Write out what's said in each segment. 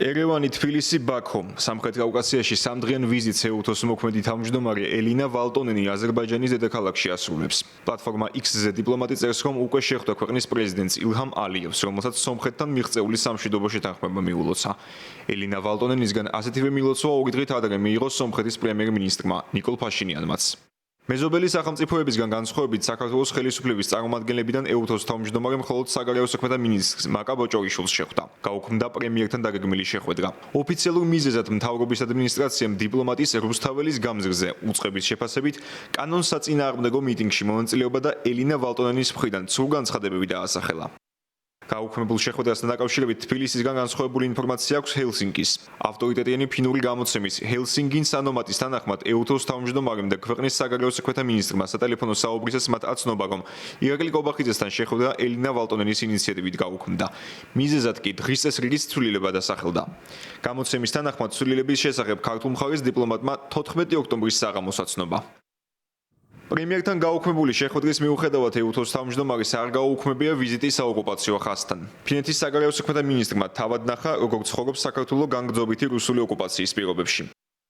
ერევანი, თბილისი, ბაქო. სამხრეთ კავკასიაში სამდღიან ვიზიტს ეუთოს მოქმედი თავმჯდომარე ელინა ვალტონენი აზერბაიჯანის დედაქალაქში ასრულებს. პლატფორმა X-ზე დიპლომატი წერს, რომ უკვე შეხვდა ქვეყნის პრეზიდენტს ილჰამ ალიევს, რომელსაც სომხეთთან მიღწეული სამშვიდობო შეთანხმება მიულოცა. ელინა ვალტონენისგან ასეთივე მილოცვა ორი დღით ადრე მიიღო სომხეთის პრემიერ-მინისტრმა ნიკოლ ფაშინიანმაც. მეზობელი სახელმწიფოებისგან განსხვავებით საქართველოს ხელისუფლების წარმომადგენლებიდან ეუთოს თავმჯდომარე მხოლოდ საგარეო საქმეთა მინისტრს მაკა ბოჭორიშვილს შეხვდა. გაუქმდა პრემიერთან დაგეგმილი შეხვედრა. ოფიციალურ მიზეზად მთავრობის ადმინისტრაციამ დიპლომატის რუსთაველის გამზრზე უწყების შეფასებით კანონსაწინააღმდეგო მიტინგში მონაწილეობა და ელინა ვალტონენის მხრიდან ცრუ განცხადებები დაასახელა. გაუქმებულ შეხვედრასთან დაკავშირებით თბილისისგან განსხვავებული ინფორმაცია აქვს ჰელსინკის. ავტორიტეტიანი ფინური გამოცემის ჰელსინკის ანომატის თანახმად ეუთოს თავმჯდომარემ და ქვეყნის საგარეო საქმეთა მინისტრმა სატელეფონო საუბრისას მათ აცნობა, რომ ირაკლი კობახიძესთან შეხვედრა ელინა ვალტონენის ინიციატივით გაუქმდა. მიზეზად კი დღის წესრიგის ცვლილება დასახელდა. გამოცემის თანახმად ცვლილების შესახებ ქართულ მხარეს დიპლომატმა 14 ოქტომბრის საღამოს აცნობა. პრემიერთან გაუქმებული შეხვედრის მიუხედავად ეუთოს თავმჯდომარის არ გაუქმებია ვიზიტი საოკუპაციო ხაზთან. ფინეთის საგარეო საქმეთა მინისტრმა თავად ნახა, როგორ ცხოვრობს საქართველო განგრძობითი რუსული ოკუპაციის პირობებში.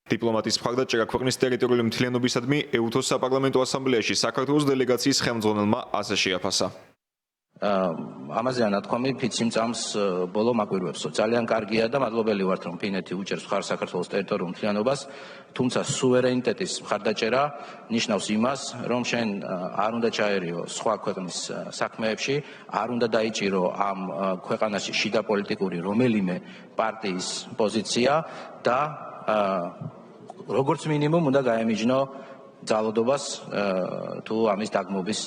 დიპლომატის მხარდაჭერა ქვეყნის ტერიტორიული მთლიანობისადმი ეუთოს საპარლამენტო ასამბლეაში საქართველოს დელეგაციის ხელმძღვანელმა ასე შეაფასა. ამაზე ანათქვამი ფიცი მწამს ბოლო მაკვირვებსო. ძალიან კარგია და მადლობელი ვართ, რომ ფინეთი უჭერს მხარს საქართველოს ტერიტორიულ მთლიანობას, თუმცა სუვერენიტეტის მხარდაჭერა ნიშნავს იმას, რომ შენ არ უნდა ჩაერიო სხვა ქვეყნის საქმეებში, არ უნდა დაიჭირო ამ ქვეყანაში შიდა პოლიტიკური რომელიმე პარტიის პოზიცია და როგორც მინიმუმ უნდა გაემიჯნო ძალადობას თუ ამის დაგმობის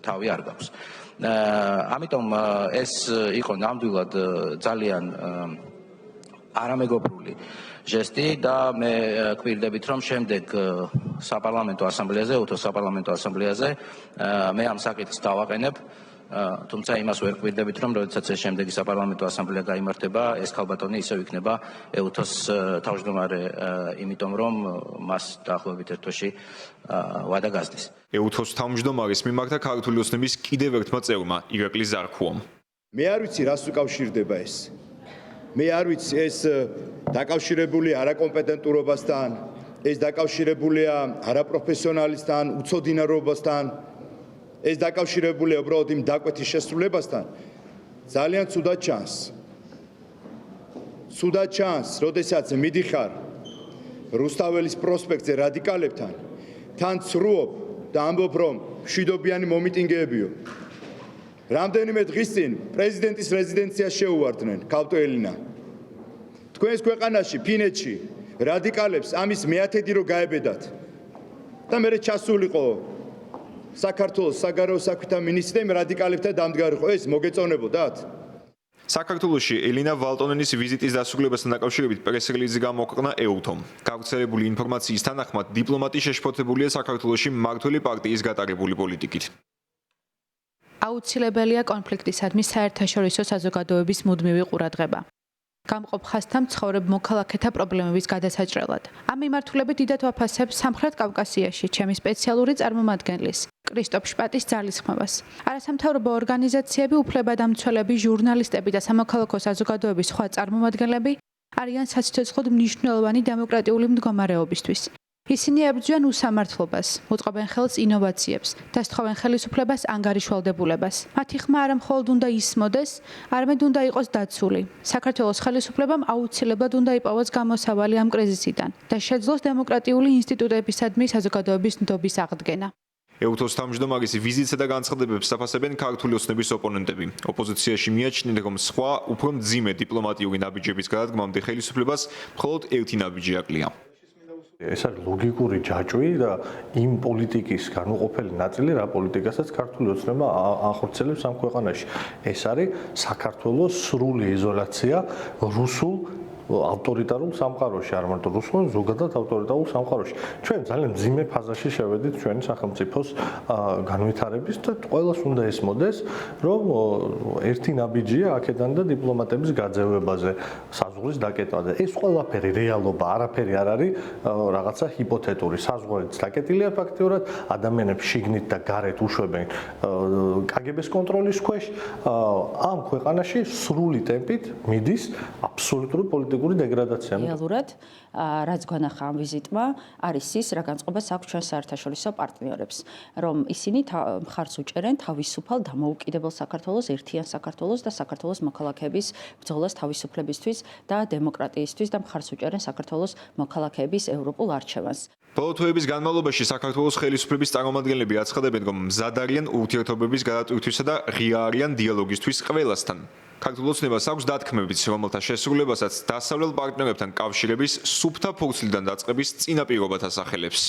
თავი არ გაქვს. ამიტომ ეს იყო ნამდვილად ძალიან არამეგობრული ჟესტი და მე გვირდებით, რომ შემდეგ საპარლამენტო ასამბლეაზე, ეუთოს საპარლამენტო ასამბლეაზე მე ამ საკითხს დავაყენებ, თუმცა იმას ვერ გვირდებით, რომ როდესაც ეს შემდეგი საპარლამენტო ასამბლეა გაიმართება, ეს ქალბატონი ისევ იქნება ეუთოს თავმჯდომარე, იმიტომ რომ მას დაახლოებით ერთ თვეში ვადა გასდის. ეუთოს თავმჯდომარის მიმართა ქართული ოცნების კიდევ ერთმა წევრმა ირაკლი ზარქუომ. მე არ ვიცი რას უკავშირდება ეს. მე არ ვიცი ეს დაკავშირებულია არაკომპეტენტურობასთან, ეს დაკავშირებულია არაპროფესიონალისთან, უცოდინარობასთან, ეს დაკავშირებულია უბრალოდ იმ დაკვეთის შესრულებასთან. ძალიან ცუდად ჩანს. ცუდად ჩანს, როდესაც მიდიხარ რუსთაველის პროსპექტზე რადიკალებთან, თან ცრუობ და ამბობ, რომ მშვიდობიანი მომიტინგეებიო. რამდენიმე დღის წინ პრეზიდენტის რეზიდენციას შეუვარდნენ ქალბატონ ელინა. თქვენს ქვეყანაში, ფინეთში რადიკალებს ამის მეათედი რო გაებედათ და მე ჩასულიყო საქართველოს საგარეო საქმეთა მინისტრი რადიკალებთან დამდგარიყო, ეს მოგეწონებოდათ? საქართველოში ელინა ვალტონენის ვიზიტის დასრულებასთან დაკავშირებით პრეს-რელიზი გამოაქვეყნა ეუთომ. გავრცელებული ინფორმაციის თანახმად დიპლომატი შეშფოთებულია საქართველოში მმართველი პარტიის გატარებული პოლიტიკით. აუცილებელია კონფლიქტისადმი საერთაშორისო საზოგადოების მუდმივი ყურადღება. გამყოფ ხაზთან ცხოვრებ მოქალაქეთა პრობლემების გადასაჭრელად. ამ მიმართულებით დიდად ვაფასებ სამხრეთ კავკასიაში ჩემი სპეციალური წარმომადგენლის კრისტოფ შპატის ძალისხმევას. არასამთავრობო ორგანიზაციები, უფლებადამცველები, ჟურნალისტები და სამოქალაქო საზოგადოების სხვა წარმომადგენლები არიან საციცოცხლოდ მნიშვნელოვანი დემოკრატიული მდგომარეობისთვის. ისინი ებრძვიან უსამართლობას, უწყობენ ხელს ინოვაციებს და სთხოვენ ხელისუფლებას ანგარიშვალდებულებას. მათი ხმა არა მხოლოდ უნდა ისმოდეს, არამედ უნდა იყოს დაცული. საქართველოს ხელისუფლებამ აუცილებლად უნდა იპოვოს გამოსავალი ამ კრიზისიდან და შეძლოს დემოკრატიული ინსტიტუტებისადმი საზოგადოების ნდობის აღდგენა. ეუთოს თავმჯდომარის ვიზიტსა და განცხადებებს საფასებენ ქართული ოცნების ოპონენტები. ოპოზიციაში მიაჩნდნენ, რომ სხვა უფრო მძიმე დიპლომატიური ნაბიჯების გადადგმამდე ხელისუფლებას მხოლოდ ერთი ნაბიჯი აკლია. ეს არის ლოგიკური ჯაჭვი და იმ პოლიტიკის განუყოფელი ნაწილი, რა პოლიტიკასაც ქართული ოცნება ახორციელებს ამ ქვეყანაში. ეს არის საქართველოს სრული იზოლაცია რუსულ ავტორიტარულ სამყაროში, არ მარტო რუსულ, ზოგადად ავტორიტარულ სამყაროში. ჩვენ ძალიან მძიმე ფაზაში შევედით ჩვენი სახელმწიფოს განვითარების და ყველას უნდა ესმოდეს, რომ ერთი ნაბიჯია აქედან და დიპლომატების გაძევებაზე, საზღვრის დაკეტვაზე. ეს ყველაფერი რეალობა, არაფერი არ არის რაღაცა ჰიპოთეტური. საზღვრიც დაკეტილია ფაქტიურად, ადამიანები შიგნით და გარეთ უშვებენ კგბ-ს კონტროლის ქვეშ. ამ ქვეყანაში სრული ტემპით მიდის აბსოლუტური პოლიტიკური პოლიტიკური დეგრადაცია. რეალურად რაც გვანახა ამ ვიზიტმა არის ის, რა განწყობას აქვს ჩვენ საერთაშორისო პარტნიორებს, რომ ისინი მხარს უჭერენ თავისუფალ დამოუკიდებელ საქართველოს, ერთიან საქართველოს და საქართველოს მოქალაქეების ბრძოლას თავისუფლებისთვის და დემოკრატიისთვის და მხარს უჭერენ საქართველოს მოქალაქეების ევროპულ არჩევანს. ბოლო თვეების განმავლობაში საქართველოს ხელისუფლების წარმომადგენლები აცხადებენ, რომ მზად არიან ურთიერთობების გადატვირთვისა და ღია არიან დიალოგისთვის ყველასთან. ქართულ ოცნებას აქვს დათქმებიც, რომელთა შესრულებასაც დასავლელ პარტნიორებთან კავშირების სუფთა ფურცლიდან დაწყების წინაპირობად ასახელებს.